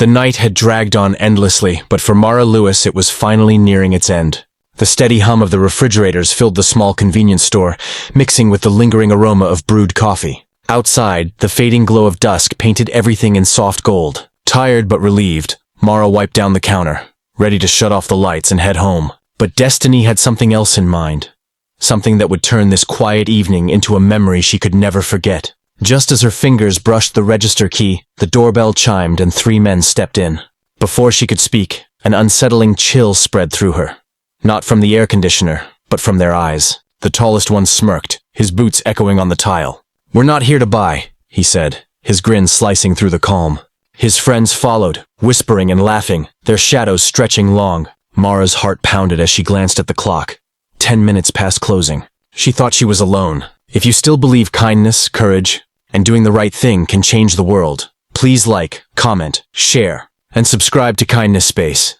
The night had dragged on endlessly, but for Mara Lewis it was finally nearing its end. The steady hum of the refrigerators filled the small convenience store, mixing with the lingering aroma of brewed coffee. Outside, the fading glow of dusk painted everything in soft gold. Tired but relieved, Mara wiped down the counter, ready to shut off the lights and head home. But destiny had something else in mind. Something that would turn this quiet evening into a memory she could never forget. Just as her fingers brushed the register key, the doorbell chimed and 3 men stepped in. Before she could speak, an unsettling chill spread through her. Not from the air conditioner, but from their eyes. The tallest one smirked, his boots echoing on the tile. "We're not here to buy," he said, his grin slicing through the calm. His friends followed, whispering and laughing, their shadows stretching long. Mara's heart pounded as she glanced at the clock. 10 minutes past closing. She thought she was alone. If you still believe kindness, courage, and doing the right thing can change the world, please like, comment, share, and subscribe to Kindness Space.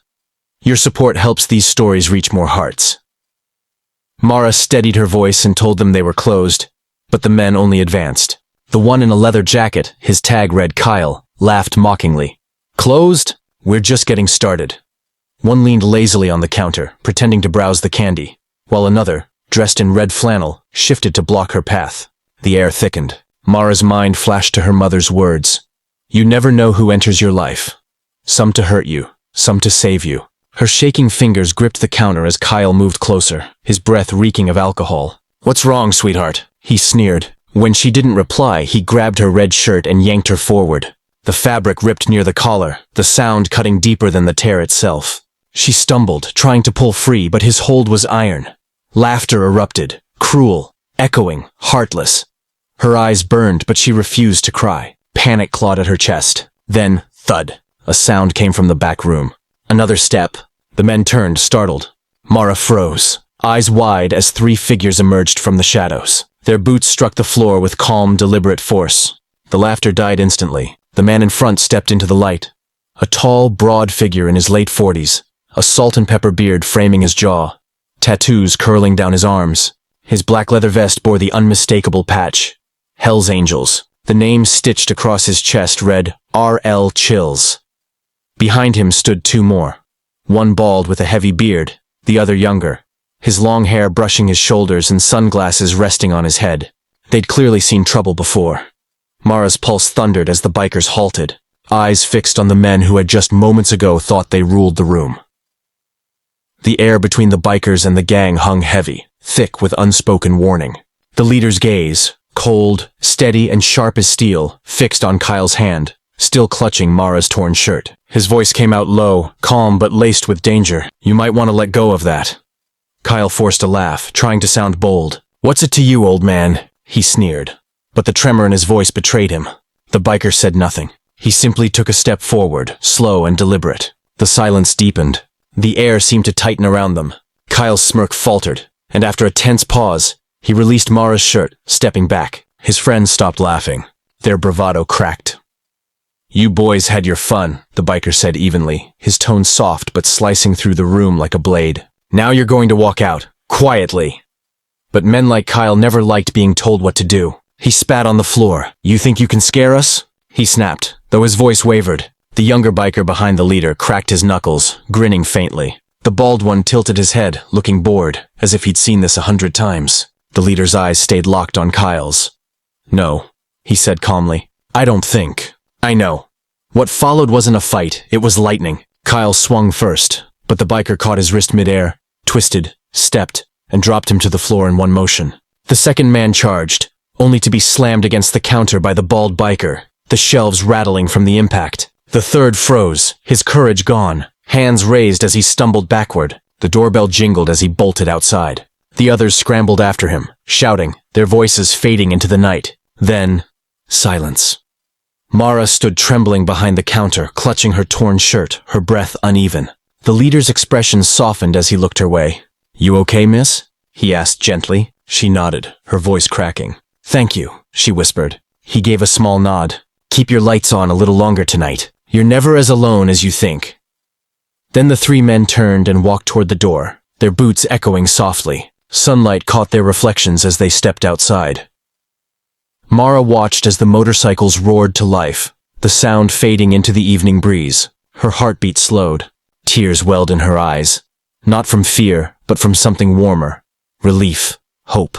Your support helps these stories reach more hearts. Mara steadied her voice and told them they were closed, but the men only advanced. The one in a leather jacket, his tag read Kyle, laughed mockingly. "Closed? We're just getting started." One leaned lazily on the counter, pretending to browse the candy, while another, dressed in red flannel, shifted to block her path. The air thickened. Mara's mind flashed to her mother's words. "You never know who enters your life. Some to hurt you, some to save you." Her shaking fingers gripped the counter as Kyle moved closer, his breath reeking of alcohol. "What's wrong, sweetheart?" he sneered. When she didn't reply, he grabbed her red shirt and yanked her forward. The fabric ripped near the collar, the sound cutting deeper than the tear itself. She stumbled, trying to pull free, but his hold was iron. Laughter erupted, cruel, echoing, heartless. Her eyes burned, but she refused to cry. Panic clawed at her chest. Then, thud, a sound came from the back room. Another step. The men turned, startled. Mara froze, eyes wide as 3 figures emerged from the shadows. Their boots struck the floor with calm, deliberate force. The laughter died instantly. The man in front stepped into the light. A tall, broad figure in his late 40s, a salt and pepper beard framing his jaw, tattoos curling down his arms. His black leather vest bore the unmistakable patch, Hell's Angels. The name stitched across his chest read R.L. Chills. Behind him stood 2 more, one bald with a heavy beard, the other younger, his long hair brushing his shoulders and sunglasses resting on his head. They'd clearly seen trouble before. Mara's pulse thundered as the bikers halted, eyes fixed on the men who had just moments ago thought they ruled the room. The air between the bikers and the gang hung heavy, thick with unspoken warning. The leader's gaze, cold, steady, and sharp as steel, fixed on Kyle's hand, still clutching Mara's torn shirt. His voice came out low, calm but laced with danger. "You might want to let go of that." Kyle forced a laugh, trying to sound bold. "What's it to you, old man?" he sneered. But the tremor in his voice betrayed him. The biker said nothing. He simply took a step forward, slow and deliberate. The silence deepened. The air seemed to tighten around them. Kyle's smirk faltered, and after a tense pause, he released Mara's shirt, stepping back. His friends stopped laughing. Their bravado cracked. "You boys had your fun," the biker said evenly, his tone soft but slicing through the room like a blade. "Now you're going to walk out, quietly." But men like Kyle never liked being told what to do. He spat on the floor. "You think you can scare us?" he snapped, though his voice wavered. The younger biker behind the leader cracked his knuckles, grinning faintly. The bald one tilted his head, looking bored, as if he'd seen this 100 times. The leader's eyes stayed locked on Kyle's. "No," he said calmly. "I don't think. I know." What followed wasn't a fight, it was lightning. Kyle swung first, but the biker caught his wrist midair, twisted, stepped, and dropped him to the floor in one motion. The second man charged, only to be slammed against the counter by the bald biker, the shelves rattling from the impact. The third froze, his courage gone, hands raised as he stumbled backward. The doorbell jingled as he bolted outside. The others scrambled after him, shouting, their voices fading into the night. Then, silence. Mara stood trembling behind the counter, clutching her torn shirt, her breath uneven. The leader's expression softened as he looked her way. "You okay, miss?" he asked gently. She nodded, her voice cracking. "Thank you," she whispered. He gave a small nod. "Keep your lights on a little longer tonight. You're never as alone as you think." Then the 3 men turned and walked toward the door, their boots echoing softly. Sunlight caught their reflections as they stepped outside. Mara watched as the motorcycles roared to life, the sound fading into the evening breeze. Her heartbeat slowed. Tears welled in her eyes. Not from fear, but from something warmer. Relief. Hope.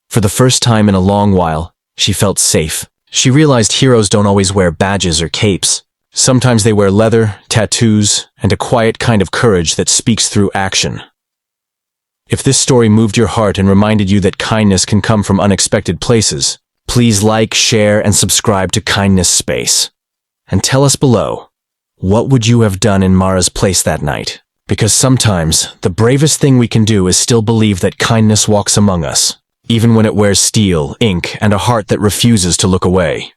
For the first time in a long while, she felt safe. She realized heroes don't always wear badges or capes. Sometimes they wear leather, tattoos, and a quiet kind of courage that speaks through action. If this story moved your heart and reminded you that kindness can come from unexpected places, please like, share, and subscribe to Kindness Space. And tell us below, what would you have done in Mara's place that night? Because sometimes, the bravest thing we can do is still believe that kindness walks among us, even when it wears steel, ink, and a heart that refuses to look away.